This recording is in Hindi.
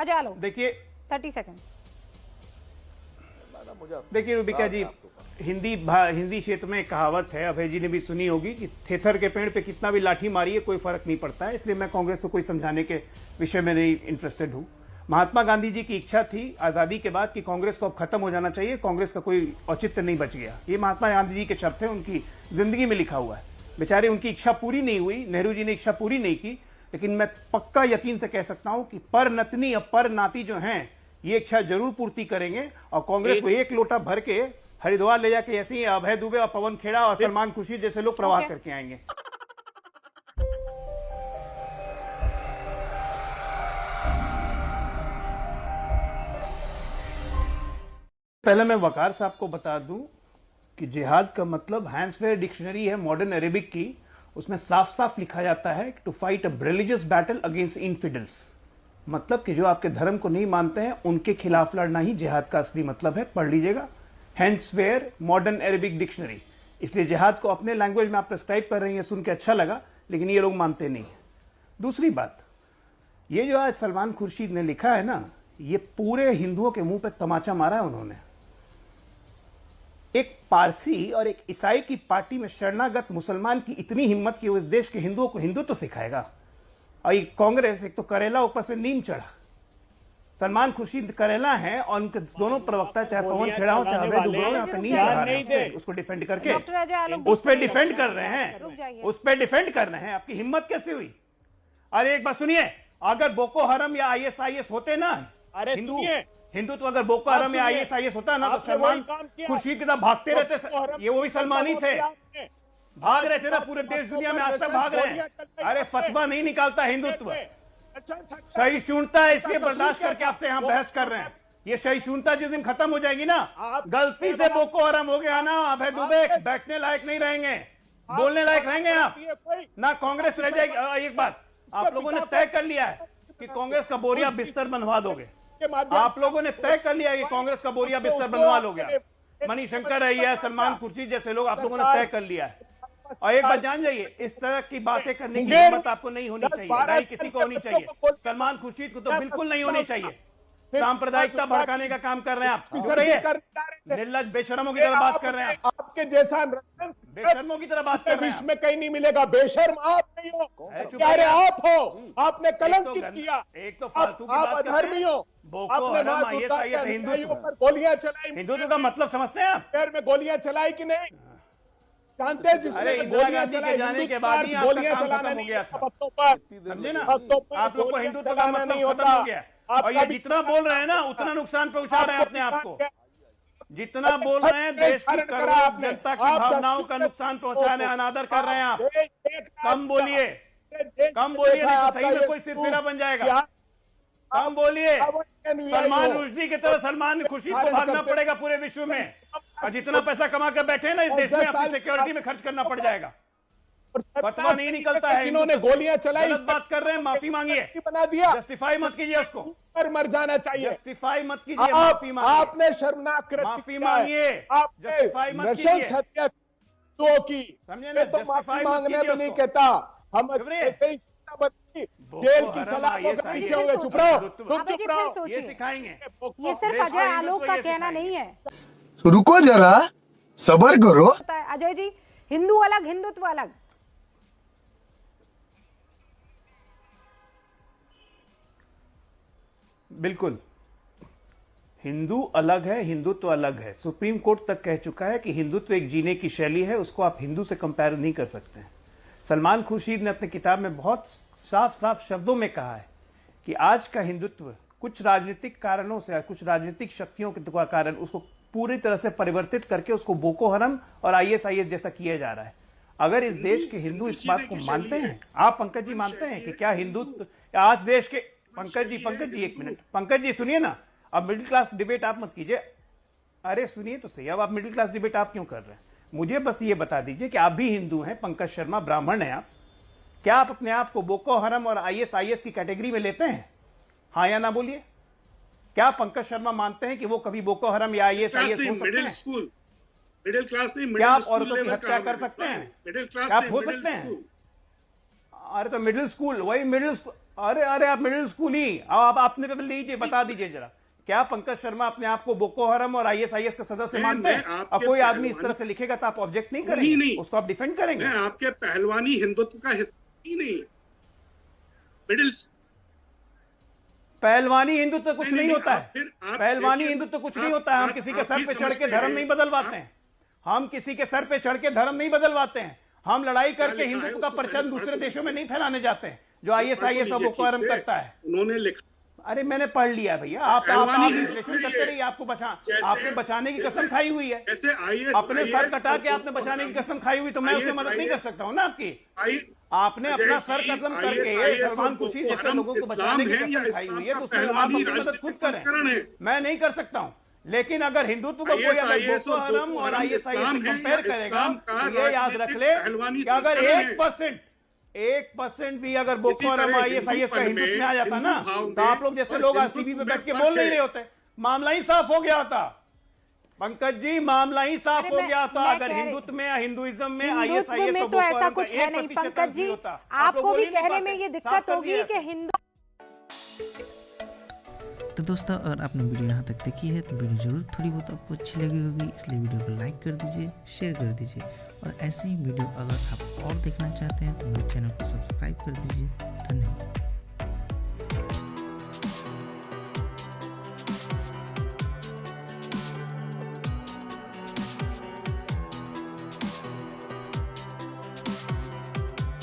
अजय आलोक देखिए 30 सेकंड्स। देखिए रूबिका जी, हिंदी क्षेत्र में एक कहावत है, अभय जी ने भी सुनी होगी, कि थेथर के पेड़ पे कितना भी लाठी मारिए कोई फर्क नहीं पड़ता है। इसलिए मैं कांग्रेस को कोई समझाने के विषय में नहीं इंटरेस्टेड हूं। महात्मा गांधी जी की इच्छा थी आजादी के बाद कि कांग्रेस को अब खत्म हो जाना चाहिए, कांग्रेस का कोई औचित्य नहीं बच गया। ये महात्मा गांधी जी के शब्द हैं, उनकी जिंदगी में लिखा हुआ है। बेचारे उनकी इच्छा पूरी नहीं हुई, नेहरू जी ने इच्छा पूरी नहीं की, लेकिन मैं पक्का यकीन से कह सकता हूं कि पर नतनी और पर नाती जो हैं ये इच्छा जरूर पूर्ति करेंगे और कांग्रेस को एक लोटा भर के हरिद्वार ले जाके ऐसे ही अभय दुबे और पवन खेड़ा और सलमान खुर्शीद जैसे लोग प्रवाह करके आएंगे। पहले मैं वकार साहब को बता दूं कि जिहाद का मतलब हैंड्सवेयर डिक्शनरी है मॉडर्न अरेबिक की, उसमें साफ साफ लिखा जाता है to fight a religious battle against infidels. मतलब कि जो आपके धर्म को नहीं मानते हैं उनके खिलाफ लड़ना ही जिहाद का असली मतलब है। पढ़ लीजिएगा हैंड्सवेयर मॉडर्न अरेबिक डिक्शनरी। इसलिए जिहाद को अपने लैंग्वेज में आप प्रेस्क्राइब कर रही हैं, सुन के अच्छा लगा, लेकिन ये लोग मानते नहीं है। दूसरी बात, ये जो आज सलमान खुर्शीद ने लिखा है ना, ये पूरे हिंदुओं के मुंह पे तमाचा मारा है उन्होंने। एक पारसी और एक ईसाई की पार्टी में शरणागत मुसलमान की इतनी हिम्मत कि वो इस देश के हिंदुओं को हिंदू तो सिखाएगा। और ये कांग्रेस एक तो करेला ऊपर से नीम चढ़ा। सलमान खुर्शीद करेला है और उनके दोनों प्रवक्ता चाहे पवन खेड़ा हो चाहे अभय दुबे हो, नीम चढ़ा रहे हैं उसको डिफेंड करके, उस पर डिफेंड कर रहे हैं, उस पर डिफेंड कर रहे हैं। आपकी हिम्मत कैसे हुई? अरे एक बात सुनिए, अगर बोको हरम या ISIS होते ना, हिंदू तो अगर बोको हरम या ISIS होता ना, तो सलमान खुर्शीद की तरह भागते रहते। ये वो भी सलमान ही थे, भाग रहे थे ना पूरे देश दुनिया में, आज तक भाग रहे हैं। अरे फतवा नहीं निकालता हिंदुत्व, सहिष्णुता है, इसलिए बर्दाश्त करके आपसे यहाँ बहस कर रहे हैं। ये सहिष्णुता जिस दिन खत्म हो जाएगी ना, गलती से बोको हराम हो गया ना, अभय दुबे बैठने लायक नहीं रहेंगे, बोलने लायक रहेंगे आप ना, कांग्रेस रह जाएगी। एक बात आप लोगों ने तय कर लिया है कि कांग्रेस का बोरिया बिस्तर बनवा दोगे, आप लोगों ने तय कर लिया है कि कांग्रेस का बोरिया बिस्तर बनवा लोगे। मणिशंकर अय्यर, सलमान खुर्शीद जैसे लोग आप लोगों ने तय कर लिया है। और एक बात जान जाइए, इस तरह की बातें करने की हिम्मत आपको नहीं होनी चाहिए, नहीं किसी को होनी चाहिए। सलमान खुर्शीद को तो बिल्कुल नहीं होनी चाहिए। सांप्रदायिकता भड़काने का काम कर रहे हैं आप, निर्लज बेशर्मों की तरह बात कर रहे हैं। आपके जैसा बेशर्मों की तरह बात कर रहे हैं। विश्व में कहीं नहीं मिलेगा। बेशर्म आप नहीं हो, प्यारे आप हो, आपने कलंकित किया। एक तो फालतू की बात अधर्मी हो, आपने हिंदुत्व पर गोलियां चलाई। हिंदुत्व का मतलब समझते हैं आप? पैर में गोलियां चलाई कि नहीं जानते हैं? जिसने गोलियां चलाई, जाने के बाद ही गोलियां चलाना नहीं गया भक्तों पर, समझे ना? आप लोग को हिंदुत्व का मतलब नहीं होता हो गया। और ये जितना बोल रहे हैं ना उतना नुकसान पहुंचा रहे हैं अपने आप को। जितना बोल रहे हैं देश की करोड़ों जनता की भावनाओं का नुकसान पहुंचा रहे हैं, अनादर कर रहे हैं आप। कम बोलिए, कम बोलिए, नहीं तो सही में कोई सिरफिरा बन जाएगा। कम बोलिए। सलमान रुश्दी की तरह सलमान खुर्शीद को भागना पड़ेगा पूरे विश्व में, और जितना पैसा कमा कर बैठे हैं ना इस देश में, अपनी सिक्योरिटी में खर्च करना पड़ जाएगा। फतवा नहीं निकलता है। इन्होंने गोलियां चलाई, गलत बात कर रहे हैं, माफी मांगिए, बना दिया। जस्टिफाई मत कीजिए उसको, पर मर जाना चाहिए। जस्टिफाई मत कीजिए, माफी मांगिए। आपने शर्मनाक माफी मांगिए, जस्टिफाई मत कीजिए, तो की समझे ना? तो माफी मांगने तो नहीं कहता हम, ऐसे ही जेल की सलाह को पीछे होंगे। चुप रहो, तुम चुप रहो, ये सिखाएंगे। ये सिर्फ अजय आलोक का कहना नहीं है, रुको जरा, सब्र करो। अजय जी, हिंदू अलग हिंदुत्व अलग। बिल्कुल, हिंदू अलग है, हिंदुत्व अलग है। सुप्रीम कोर्ट तक कह चुका है कि हिंदुत्व एक जीने की शैली है, उसको आप हिंदू से कंपेयर नहीं कर सकते हैं। सलमान खुर्शीद ने अपनी किताब में बहुत साफ साफ शब्दों में कहा है कि आज का हिंदुत्व कुछ राजनीतिक कारणों से, कुछ राजनीतिक शक्तियों के कारण उसको पूरी तरह से परिवर्तित करके उसको बोको हरम और ISIS जैसा किया जा रहा है। अगर इस देश के हिंदू इस बात को मानते हैं, आप पंकज जी मानते हैं कि क्या हिंदुत्व आज देश के, पंकज जी एक मिनट, पंकज जी सुनिए ना, अब मिडिल क्लास डिबेट आप मत कीजिए। अरे सुनिए तो सही, अब आप मिडिल क्लास डिबेट आप क्यों कर रहे हैं? मुझे बस ये बता दीजिए कि आप भी हिंदू हैं, पंकज शर्मा ब्राह्मण हैं आप, क्या आप अपने आप को बोको हरम और ISIS की कैटेगरी में लेते हैं? हाँ या ना बोलिए। क्या पंकज शर्मा मानते हैं कि वो कभी बोको हरम या ISIS हो सकते हैं? मिडिल क्लास नहीं, क्या आप औरतों की हत्या कर सकते हैं? क्या आप हो सकते हैं? अरे तो मिडिल स्कूल, वही मिडिल स्कूल, अरे अरे आप मिडिल स्कूल ही अब आपने कभी लीजिए, बता दीजिए जरा, क्या पंकज शर्मा अपने आप को बोको हरम और आईएसआईएस का सदस्य मानते हैं? अब कोई आदमी इस तरह से लिखेगा तो आप ऑब्जेक्ट नहीं करेंगे? नहीं। उसको आप डिफेंड करेंगे? मैं आपके पहलवानी हिंदुत्व का हिस्सा ही नहीं। मिडिल पहलवानी हिंदुत्व कुछ नहीं होता है। आप पहलवानी देखिए, हिंदुत्व कुछ आप- नहीं होता है। हम आप- किसी के आप सर भी पे चढ़ के समझते धर्म हैं। नहीं बदलवाते हैं। हम किसी के सर पे चढ़ के धर्म नहीं बदलवाते हैं। हम लड़ाई करके लिखा है हिंदुत्व का उसको परचम पहले दूसरे पढ़ तो देशों में लीजिए। नहीं फैलाने जाते हैं, जो आईएसआईएस और लीजिए बोको हरम ठीक से। करता है। उन्होंने लिखा, अरे मैंने पढ़ लिया भैया, आप पहलवानी हिंदुत्व विश्लेषण ये करते है। रहिए। आपको जैसे- आपने बचाने की कसम जैसे- खाई हुई है। जैसे आईएएस अपने सर कटा के आपने बचाने की कसम खाई हुई, तो मैं उसमें मदद नहीं कर सकता हूँ ना आपकी। आपने अपना सर कदम करके सलमान खुर्शीद जैसे लोगों को बचाने की कसम खाई हुई है, तो उसमें आप अपनी मदद खुद करें, मैं नहीं कर सकता हूँ। लेकिन अगर हिंदुत्व को कोई अगर बोको हरम और आईएसआईएस से कंपेयर करेगा, तो ये याद रख ले कि अगर 1% भी अगर बोको हरम आईएसआईएस का हिंदुत्व में आ जाता ना, तो आप लोग जैसे लोग आज टीवी पे बैठ के बोल नहीं रहे होते, मामला ही साफ हो गया होता। पंकज जी, मामला ही साफ हो गया था अगर हिंदुत्व में, हिंदुइज्म में, हिंदुत्व में तो ऐसा कुछ है नहीं पंकज जी। आपको भी कहने में ये दिक्कत होगी कि हिंदू। तो दोस्तों, अगर आपने वीडियो यहाँ तक देखी है तो वीडियो जरूर थोड़ी बहुत आपको अच्छी लगी होगी, इसलिए वीडियो को लाइक कर दीजिए, शेयर कर दीजिए, और ऐसे ही वीडियो अगर आप और देखना चाहते हैं तो मेरे चैनल को सब्सक्राइब कर दीजिए। धन्यवाद।